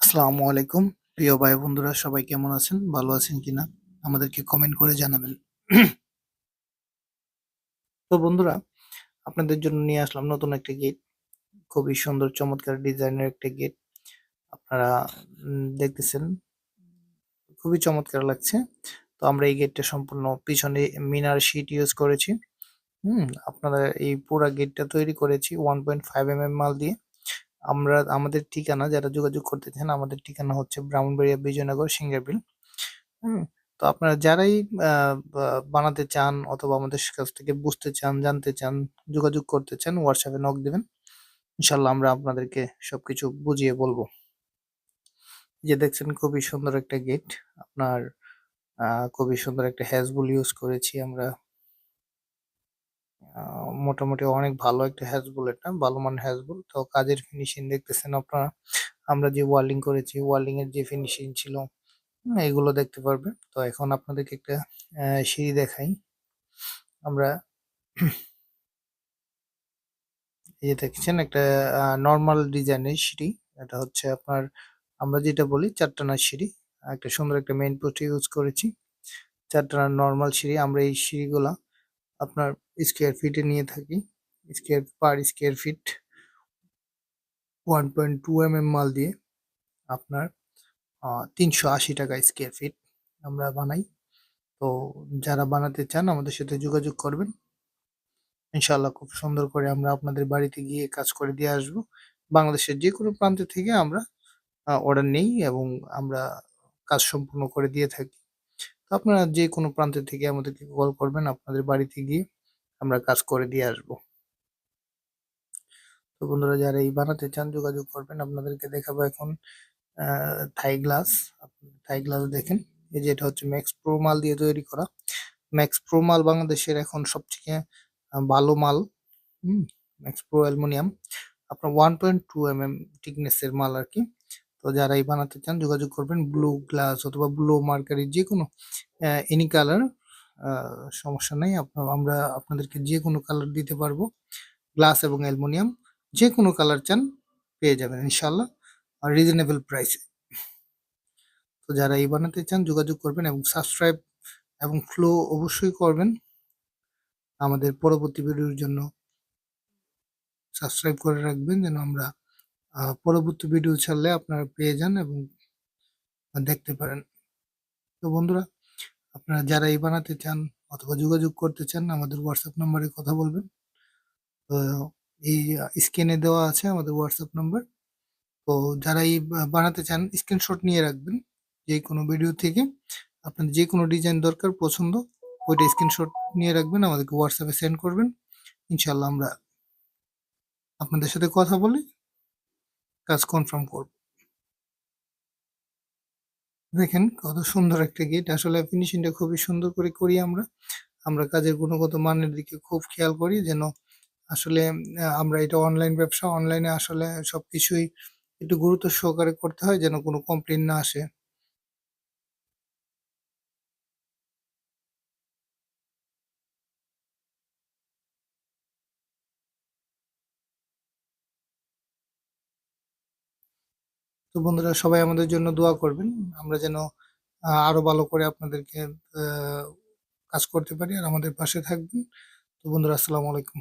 আসসালামু আলাইকুম। প্রিয় ভাই বন্ধুরা সবাই কেমন আছেন? ভালো আছেন কিনা? আমাদেরকে কমেন্ট করে জানাবেন। তো বন্ধুরা, আপনাদের জন্য নিয়ে আসলাম নতুন একটা গেট। খুবই সুন্দর চমৎকার ডিজাইনের একটা গেট। আপনারা দেখতেছেন, খুবই চমৎকার লাগছে। তো আমরা এই গেটটা সম্পূর্ণ পিছনে মিনার শীট ইউজ করেছি। আপনারা এই পুরা গেটটা তৈরি করেছি 1.5 মাল দিয়ে। আমাদের ঠিকানা যারা যোগাযোগ করতে চান, আমাদের ঠিকানা হচ্ছে ব্রাহ্মণবাড়িয়া বিজয়নগর সিঙ্গারবিল। হুম, তো আপনারা যারাই বানাতে চান অথবা আমাদের কাছ থেকে বুঝতে চান, জানতে চান, যোগাযোগ করতে চান, হোয়াটসঅ্যাপে নক দিবেন। ইনশাল্লাহ আমরা আপনাদেরকে সবকিছু বুঝিয়ে বলবো। এই যে দেখছেন খুবই সুন্দর একটা গেট। আপনার খুবই সুন্দর একটা হ্যাজবুল ইউজ করেছি আমরা। মোটামুটি অনেক ভালো একটা হ্যাজবুল, এটা ভালো মানের হ্যাজবুল। তো কাজের ফিনিশিং দেখতেছেন আপনারা। আমরা যে ওয়ার্লিং করেছি, ওয়ার্লিং এর যে ফিনিশিং ছিল, এগুলো দেখতে পারবেন। তো এখন আপনাদেরকে একটা সিঁড়ি দেখাই আমরা। এই যে দেখছেন একটা নর্মাল ডিজাইনের সিঁড়ি। এটা হচ্ছে আপনার, আমরা যেটা বলি চারটানা সিঁড়ি। একটা সুন্দর একটা মেইন পোস্ট ইউজ করেছি। চারটানা নর্মাল সিঁড়ি। আমরা এই সিঁড়িগুলা আপনার স্কোয়ার ফিটে নিয়ে থাকি। স্কোয়ার ফিট 1.2 মাল দিয়ে আপনার 380 টাকা স্কোয়ার ফিট আমরা বানাই। তো যারা বানাতে চান আমাদের সাথে যোগাযোগ করবেন। ইনশাআল্লাহ খুব সুন্দর করে আমরা আপনাদের বাড়িতে গিয়ে কাজ করে দিয়ে আসবো। বাংলাদেশের যে কোনো প্রান্ত থেকে আমরা অর্ডার নেই এবং আমরা কাজ সম্পূর্ণ করে দিয়ে থাকি। তো আপনারা যে কোনো প্রান্ত থেকে আমাদেরকে কল করবেন, আপনাদের বাড়িতে গিয়ে আমরা কাজ করে দিয়ে আসবো। তো বন্ধুরা, যারা এই বানাতে চান যোগাযোগ করবেন। আপনাদেরকে দেখাবো এখন থাই গ্লাস। থাই গ্লাস দেখেন, এই যে এটা হচ্ছে ম্যাক্স প্রো মাল দিয়ে তৈরি করা। ম্যাক্স প্রো মাল বাংলাদেশের এখন সবথেকে ভালো মাল। ম্যাক্স প্রো অ্যালুমিনিয়াম আপনার 1.2 থিকনেস এর মাল আর কি। তো যারা এই বানাতে চান যোগাযোগ করবেন। ব্লু গ্লাস অথবা ব্লু মার্কারি যে কোনো এনি কালার, সমস্যা নেই। আমরা আপনাদেরকে যে কোনো কালার দিতে পারবো। গ্লাস এবং অ্যালুমিনিয়াম যে কোনো কালার চান পেয়ে যাবেন ইনশাল্লাহ, আর রিজনেবল প্রাইসে। তো যারা এই বানাতে চান যোগাযোগ করবেন এবং সাবস্ক্রাইব এবং ফলো অবশ্যই করবেন আমাদের পরবর্তী ভিডিওর জন্য। সাবস্ক্রাইব করে রাখবেন যেন আমরা পরবর্তী ভিডিও ছাড়লে আপনারা পেয়ে যান এবং দেখতে পারেন। তো বন্ধুরা, আপনারা যারা এই বানাতে চান অথবা যোগাযোগ করতে চান আমাদের হোয়াটসঅ্যাপ নাম্বারে কথা বলবেন। তো এই স্ক্রিনে দেওয়া আছে আমাদের হোয়াটসঅ্যাপ নাম্বার। তো যারা এই বানাতে চান স্ক্রিনশট নিয়ে রাখবেন যে কোনো ভিডিও থেকে। আপনার যে কোনো ডিজাইন দরকার পছন্দ, ওইটা স্ক্রিনশট নিয়ে রাখবেন, আমাদেরকে হোয়াটসঅ্যাপে সেন্ড করবেন। ইনশাল্লাহ আমরা আপনাদের সাথে কথা বলে কাজ কনফার্ম করব। দেখেন কত সুন্দর একটা গেট। আসলে ফিনিশিংটা খুবই সুন্দর করে করি আমরা। আমরা কাজের গুণগত মানের দিকে খুব খেয়াল করি যেন আসলে আমরা এটা অনলাইন ব্যবসা। অনলাইনে আসলে সবকিছুই একটু গুরুত্ব সহকারে করতে হয় যেন কোনো কমপ্লেইন না আসে। তো বন্ধুরা, সবাই আমাদের জন্য দোয়া করবেন। আমরা যেন আরো ভালো করে আপনাদেরকে কাজ করতে পারি আর আমাদের পাশে থাকবেন। তো বন্ধুরা, আসসালামু আলাইকুম।